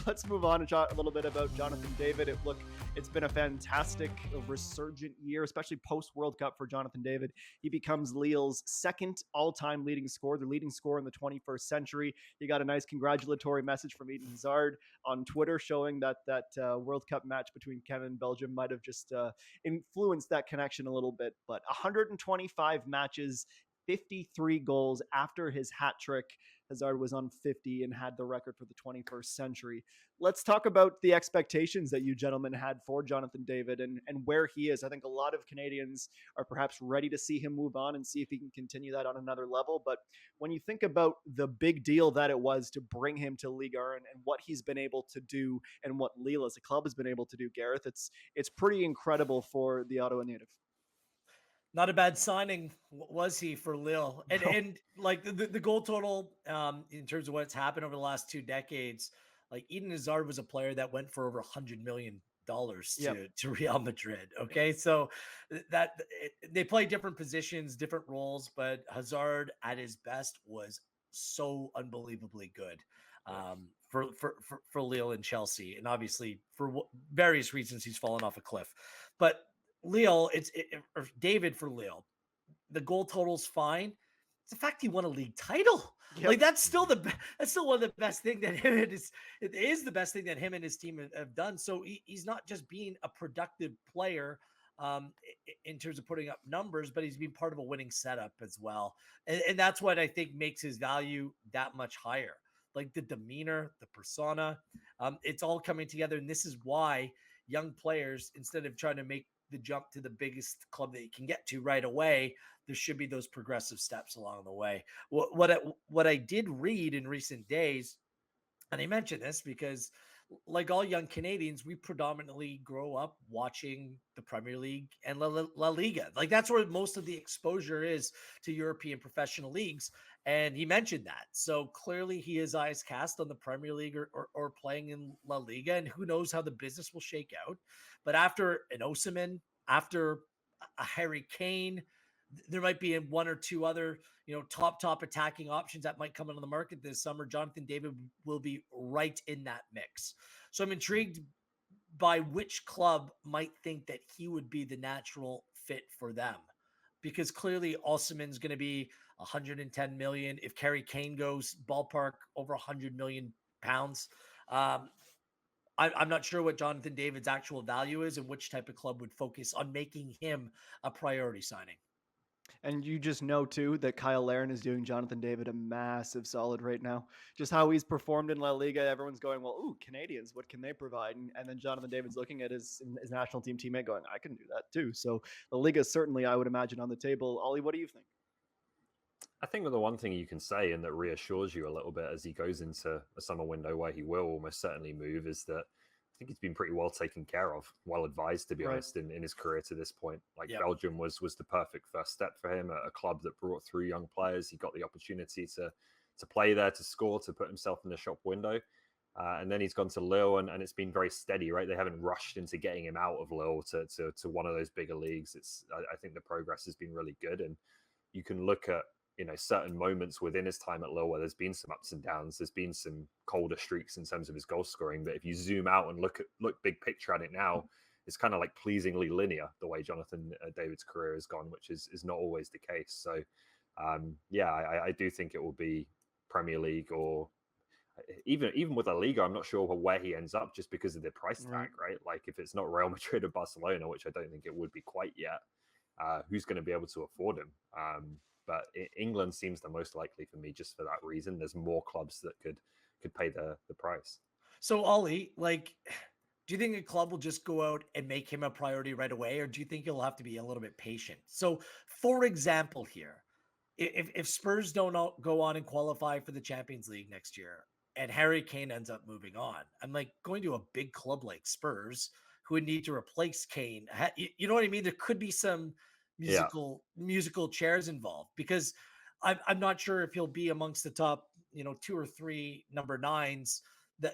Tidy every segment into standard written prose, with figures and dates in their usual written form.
let's move on and chat a little bit about Jonathan David. It's been a fantastic, resurgent year, especially post-World Cup for Jonathan David. He becomes Lille's second all-time leading scorer, the leading scorer in the 21st century. He got a nice congratulatory message from Eden Hazard on Twitter showing that World Cup match between Canada and Belgium might have just influenced that connection a little bit. But 125 matches, 53 goals after his hat trick. Hazard was on 50 and had the record for the 21st century. Let's talk about the expectations that you gentlemen had for Jonathan David and where he is. I think a lot of Canadians are perhaps ready to see him move on and see if he can continue that on another level. But when you think about the big deal that it was to bring him to Ligue and what he's been able to do and what Lille as a club has been able to do, Gareth, it's pretty incredible for the Ottawa native. Not a bad signing, was he, for Lille? And like the goal total, in terms of what's happened over the last 2 decades, like Eden Hazard was a player that went for over $100 million to Real Madrid. Okay, so they play different positions, different roles, but Hazard at his best was so unbelievably good for Lille and Chelsea, and obviously for various reasons he's fallen off a cliff, but. Lille, or David for Lille, the goal total's fine. It's the fact he won a league title. Yep. Like that's still one of the best thing that it is the best thing that him and his team have done. So he's not just being a productive player in terms of putting up numbers, but he's been part of a winning setup as well. And that's what I think makes his value that much higher. Like the demeanor, the persona, it's all coming together. And this is why young players, instead of trying to make the jump to the biggest club that you can get to right away, there should be those progressive steps along the way. What I did read in recent days, and I mention this because like all young Canadians, we predominantly grow up watching the Premier League and La Liga. Like that's where most of the exposure is to European professional leagues. And he mentioned that. So clearly he has eyes cast on the Premier League or playing in La Liga, and who knows how the business will shake out. But after an Osimhen, after a Harry Kane, there might be one or two other, top attacking options that might come into the market this summer. Jonathan David will be right in that mix. So I'm intrigued by which club might think that he would be the natural fit for them, because clearly Osimhen's going to be 110 million. If Harry Kane goes ballpark over 100 million pounds, I'm not sure what Jonathan David's actual value is and which type of club would focus on making him a priority signing. And you just know, too, that Cyle Larin is doing Jonathan David a massive solid right now. Just how he's performed in La Liga, everyone's going, well, ooh, Canadians, what can they provide? And then Jonathan David's looking at his national team teammate going, I can do that, too. So La Liga is certainly, I would imagine, on the table. Ollie, what do you think? I think the one thing you can say, and that reassures you a little bit as he goes into a summer window where he will almost certainly move, is that I think he's been pretty well taken care of, well advised, to be honest, in his career to this point. Belgium was the perfect first step for him, a club that brought through young players. He got the opportunity to play there, to score, to put himself in the shop window. And then he's gone to Lille, and it's been very steady, right? They haven't rushed into getting him out of Lille to one of those bigger leagues. I think the progress has been really good. And you can look at certain moments within his time at Lille where there's been some ups and downs. There's been some colder streaks in terms of his goal scoring. But if you zoom out and look big picture at it now, it's kind of like pleasingly linear the way Jonathan David's career has gone, which is not always the case. So, I do think it will be Premier League, or even with La Liga, I'm not sure where he ends up just because of the price tag, right? Like if it's not Real Madrid or Barcelona, which I don't think it would be quite yet, who's going to be able to afford him? But England seems the most likely for me, just for that reason. There's more clubs that could pay the price. So Ollie, do you think a club will just go out and make him a priority right away, or do you think he'll have to be a little bit patient? So, for example, here, if Spurs don't go on and qualify for the Champions League next year, and Harry Kane ends up moving on, I'm going to a big club like Spurs, who would need to replace Kane. You know what I mean? There could be some musical chairs involved, because I'm not sure if he'll be amongst the top, 2 or 3 number 9s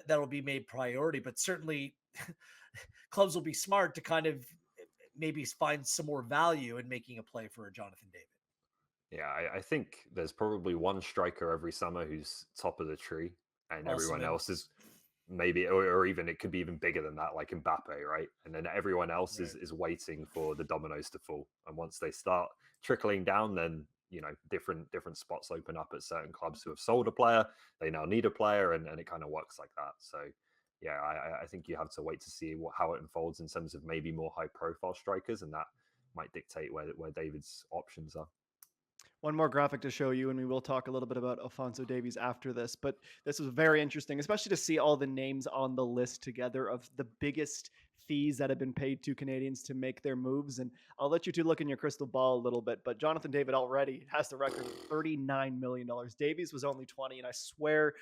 that'll be made priority, but certainly clubs will be smart to kind of maybe find some more value in making a play for a Jonathan David. Yeah, I think there's probably one striker every summer who's top of the tree, and everyone else is maybe, or even it could be even bigger than that, like Mbappe, right? And then everyone else Right. is waiting for the dominoes to fall. And once they start trickling down, then different spots open up at certain clubs who have sold a player. They now need a player, and it kind of works like that. So yeah, I think you have to wait to see how it unfolds in terms of maybe more high profile strikers, and that might dictate where David's options are. One more graphic to show you, and we will talk a little bit about Alphonso Davies after this. But this was very interesting, especially to see all the names on the list together of the biggest fees that have been paid to Canadians to make their moves. And I'll let you two look in your crystal ball a little bit. But Jonathan David already has the record of $39 million. Davies was only 20, and I swear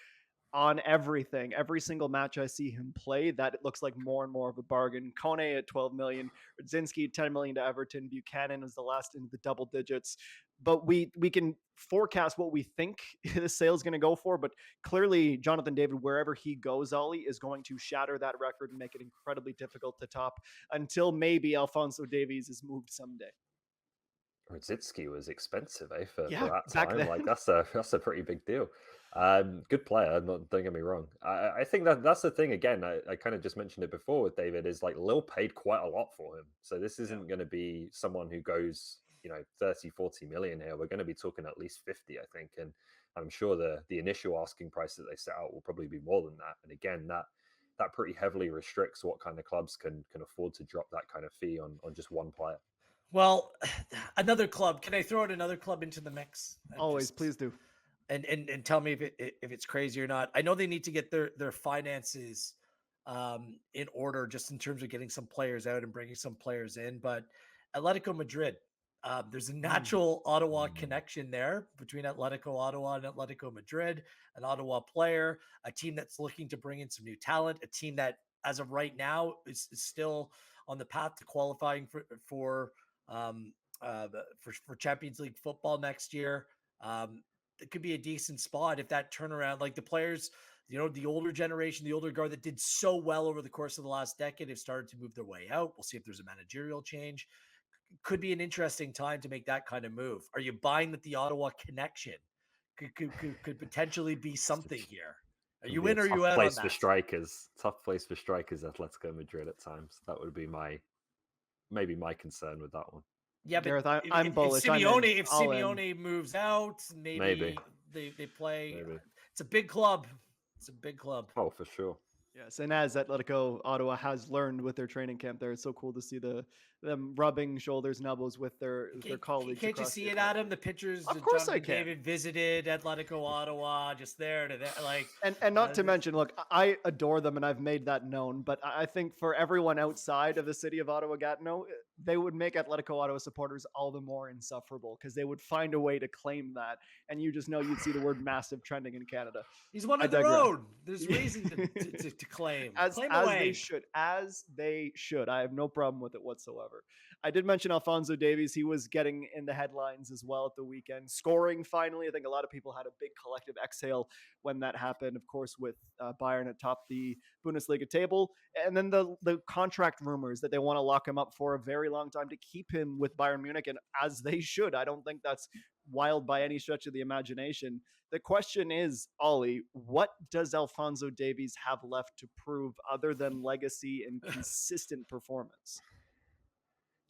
on everything. Every single match I see him play, that it looks like more and more of a bargain. Kone at 12 million, Radzinski 10 million to Everton, Buchanan is the last into the double digits. But we can forecast what we think the sale is going to go for, but clearly Jonathan David, wherever he goes, Ollie, is going to shatter that record and make it incredibly difficult to top until maybe Alphonso Davies is moved someday. Radzinski was expensive, for that back time. then. Like that's a pretty big deal. Good player, don't get me wrong. I think that's the thing again. I kind of just mentioned it before with David, is like Lille paid quite a lot for him. So this isn't going to be someone who goes, 30, 40 million here. We're going to be talking at least 50, I think. And I'm sure the initial asking price that they set out will probably be more than that. And again, that pretty heavily restricts what kind of clubs can afford to drop that kind of fee on just one player. Well, another club. Can I throw in another club into the mix? Always, please do. And tell me if it's crazy or not. I know they need to get their finances in order, just in terms of getting some players out and bringing some players in. But Atletico Madrid, there's a natural Ottawa connection there between Atletico Ottawa and Atletico Madrid. An Ottawa player, a team that's looking to bring in some new talent, a team that, as of right now, is still on the path to qualifying for Champions League football next year. It could be a decent spot if that turnaround, like the players, the older generation, the older guard that did so well over the course of the last decade have started to move their way out. We'll see if there's a managerial change. Could be an interesting time to make that kind of move. Are you buying that the Ottawa connection could potentially be something here? Are you in or are you out on that? Tough place for strikers, Atletico Madrid at times. That would be maybe my concern with that one. Yeah, but Gareth, I'm bullish. If Simeone moves out, maybe they play. Maybe. It's a big club. It's a big club. Oh, for sure. Yes, and as Atletico Ottawa has learned with their training camp there, it's so cool to see them rubbing shoulders and elbows with their colleagues. Can't you see it, Adam? The pictures. Of course I can. David visited Atletico Ottawa, just there to there, like. And not to mention, look, I adore them, and I've made that known. But I think for everyone outside of the city of Ottawa-Gatineau, they would make Atletico Ottawa supporters all the more insufferable because they would find a way to claim that, and you just know you'd see the word "massive" trending in Canada. He's one of their own. There's reason to claim. As they should. I have no problem with it whatsoever. I did mention Alphonso Davies. He was getting in the headlines as well at the weekend, scoring finally. I think a lot of people had a big collective exhale when that happened, of course, with Bayern atop the Bundesliga table. And then the contract rumors that they want to lock him up for a very long time to keep him with Bayern Munich, and as they should. I don't think that's wild by any stretch of the imagination. The question is, Ollie, what does Alphonso Davies have left to prove other than legacy and consistent performance?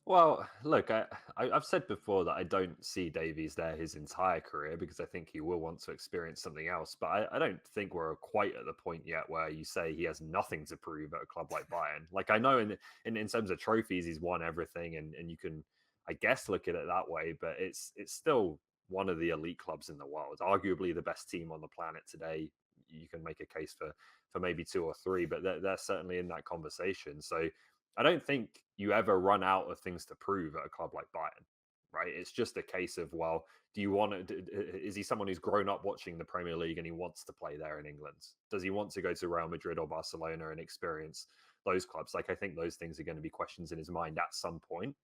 Well, look, I've said before that I don't see Davies there his entire career because I think he will want to experience something else. But I don't think we're quite at the point yet where you say he has nothing to prove at a club like Bayern. Like, I know in terms of trophies, he's won everything, and you can, I guess, look at it that way. But it's still one of the elite clubs in the world, arguably the best team on the planet today. You can make a case for maybe two or three, but they're certainly in that conversation. So I don't think you ever run out of things to prove at a club like Bayern, right? It's just a case of, well, do you want to, is he someone who's grown up watching the Premier League and he wants to play there in England? Does he want to go to Real Madrid or Barcelona and experience those clubs? Like, I think those things are going to be questions in his mind at some point,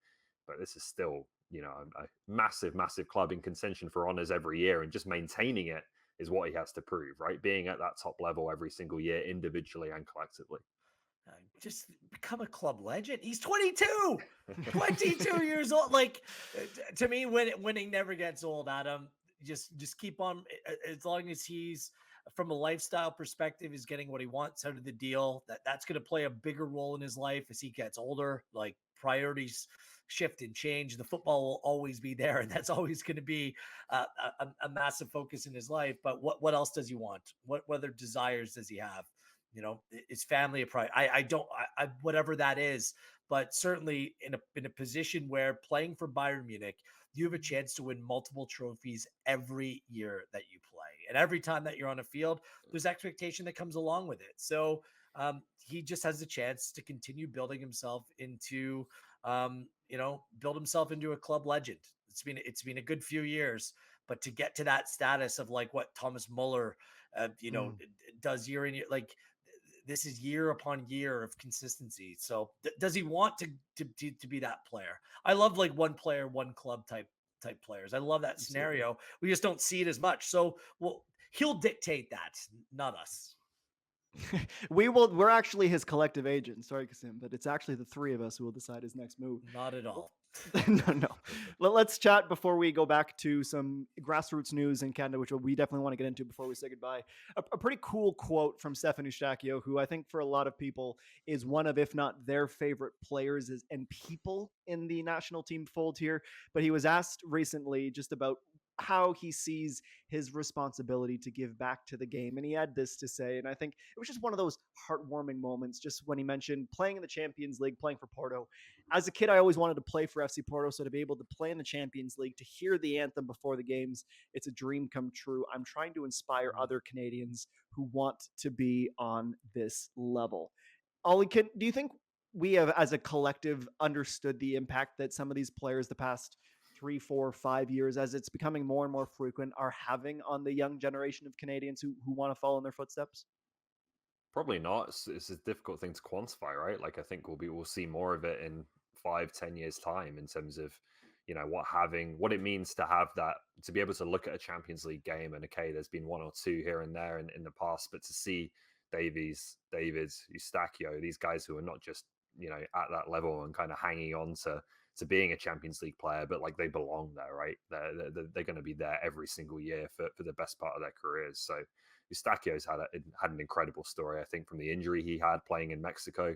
but this is still, a massive, massive club in contention for honours every year, and just maintaining it is what he has to prove, right? Being at that top level every single year, individually and collectively. Just become a club legend. He's 22, 22 years old. Like, to me, winning never gets old, Adam. Just keep on, as long as he's from a lifestyle perspective, is getting what he wants out of the deal. That's going to play a bigger role in his life as he gets older. Like, priorities shift and change. The football will always be there, and that's always going to be a massive focus in his life. But what else does he want? What other desires does he have? Is family a priority? I don't, whatever that is, but certainly in a position where playing for Bayern Munich, you have a chance to win multiple trophies every year that you play. And every time that you're on a field, there's expectation that comes along with it. So he just has a chance to continue building himself into, build himself into a club legend. It's been a good few years, but to get to that status of like what Thomas Muller, does year in year, like this is year upon year of consistency. So does he want to be that player? I love like one player, one club type players. I love that scenario. We just don't see it as much. So he'll dictate that, not us. We're actually his collective agent. Sorry, Kasim, but it's actually the three of us who will decide his next move. Not at all. No. Let's chat before we go back to some grassroots news in Canada, which we definitely want to get into before we say goodbye. A pretty cool quote from Stefan Eustaquio, who I think for a lot of people is one of, if not their favorite players and people in the national team fold here. But he was asked recently just about how he sees his responsibility to give back to the game. And he had this to say, and I think it was just one of those heartwarming moments, just when he mentioned playing in the Champions League, playing for Porto. As a kid, I always wanted to play for FC Porto, so to be able to play in the Champions League, to hear the anthem before the games, it's a dream come true. I'm trying to inspire other Canadians who want to be on this level. Ollie, do you think we have, as a collective, understood the impact that some of these players the past 3, 4, 5 years, as it's becoming more and more frequent, are having on the young generation of Canadians who want to follow in their footsteps? Probably not. It's a difficult thing to quantify, right? Like, I think we'll see more of it in 5-10 years time in terms of what it means to have that, to be able to look at a Champions League game, and okay, there's been one or two here and there in the past, but to see Davies, Eustaquio, these guys who are not just at that level and kind of hanging on to being a Champions League player, but like they belong there, right? They're going to be there every single year for the best part of their careers. So Eustaquio's had an incredible story, I think, from the injury he had playing in Mexico,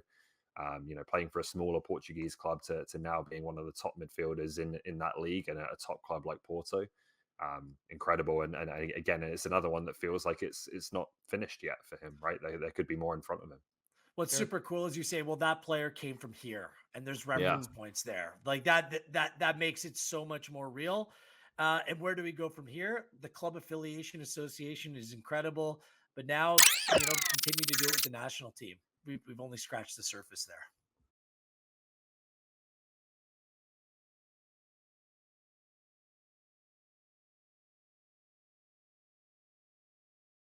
playing for a smaller Portuguese club to now being one of the top midfielders in that league and a top club like Porto. Incredible. And again, it's another one that feels like it's not finished yet for him, right? There could be more in front of him. What's super cool is you say, well, that player came from here, and there's reference points there. Like that makes it so much more real. And where do we go from here? The club affiliation association is incredible, but now continue to do it with the national team. We've only scratched the surface there.